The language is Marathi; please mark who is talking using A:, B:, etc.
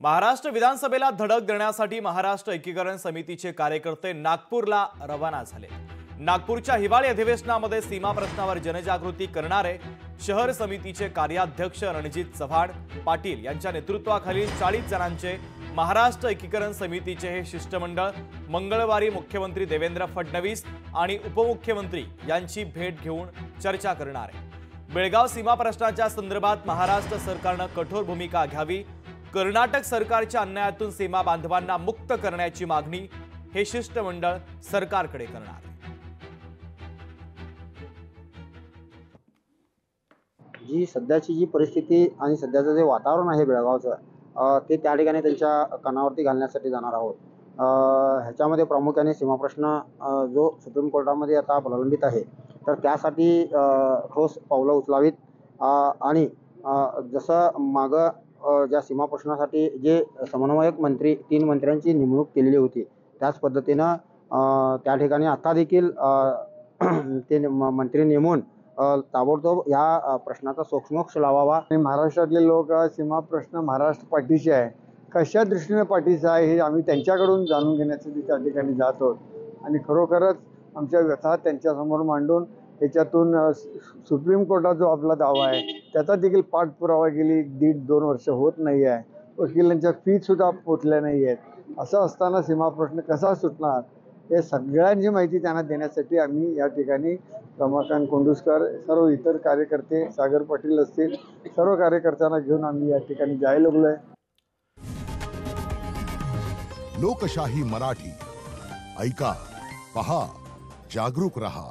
A: महाराष्ट्र विधानसभेला धडक देण्यासाठी महाराष्ट्र एकीकरण समितीचे कार्यकर्ते नागपूरला रवाना झाले। नागपूरच्या हिवाळी अधिवेशनामध्ये सीमा प्रश्नावर जनजागृती करणारे शहर समितीचे कार्याध्यक्ष रणजित चव्हाण पाटील यांच्या नेतृत्वाखालील 40 जणांचे महाराष्ट्र एकीकरण समितीचे हे शिष्टमंडळ मंगळवारी मुख्यमंत्री देवेंद्र फडणवीस आणि उपमुख्यमंत्री यांची भेट घेऊन चर्चा करणार आहे। बेळगाव सीमा प्रश्नाच्या संदर्भात महाराष्ट्र सरकारने कठोर भूमिका घ्यावी, कर्नाटक सरकारच्या अन्यायातून सीमा बांधवांना मुक्त करण्याची मागणी हे शिष्टमंडळ सरकारकडे करणार आहे।
B: जी सध्याची जी परिस्थिती आणि सध्याचं जे वातावरण आहे बेळगावचं ते त्या ठिकाणी त्यांच्या कानावरती घालण्यासाठी जाणार आहोत। ह्याच्यामध्ये प्रामुख्याने सीमा प्रश्न जो सुप्रीम कोर्टामध्ये आता प्रलंबित आहे तर त्यासाठी ठोस पावलं उचलावीत आणि जसं मागं ज्या सीमा प्रश्नासाठी जे समन्वयक मंत्री 3 मंत्र्यांची नेमणूक केलेली होती त्याच पद्धतीनं त्या ठिकाणी आता देखील ते मंत्री नेमून ताबडतोब या प्रश्नाचा सोक्षमोक्ष लावावा।
C: आणि महाराष्ट्रातले लोक सीमा प्रश्न महाराष्ट्र पाठीशी आहे, कशा दृष्टीने पाठीशी आहे हे आम्ही त्यांच्याकडून जाणून घेण्यासाठी त्या ठिकाणी जात आहोत आणि खरोखरच आमच्या व्यथा त्यांच्यासमोर मांडून त्याच्यातून सुप्रीम कोर्टात जो आपला दावा आहे त्याचा देखील पाठपुरावा गेली 1.5-2 वर्ष होत नाही आहे। वकिलांच्या फी सुद्धा पोचल्या नाही आहेत। असं असताना सीमा प्रश्न कसा सुटणार हे सगळ्यांची माहिती त्यांना देण्यासाठी आम्ही या ठिकाणी रमाकांत कोंडुस्कर, सर्व इतर कार्यकर्ते, सागर पाटील असतील, सर्व कार्यकर्त्यांना घेऊन आम्ही या ठिकाणी जायला लागलोय।
D: लोकशाही मराठी ऐका, पहा, जागरूक रहा।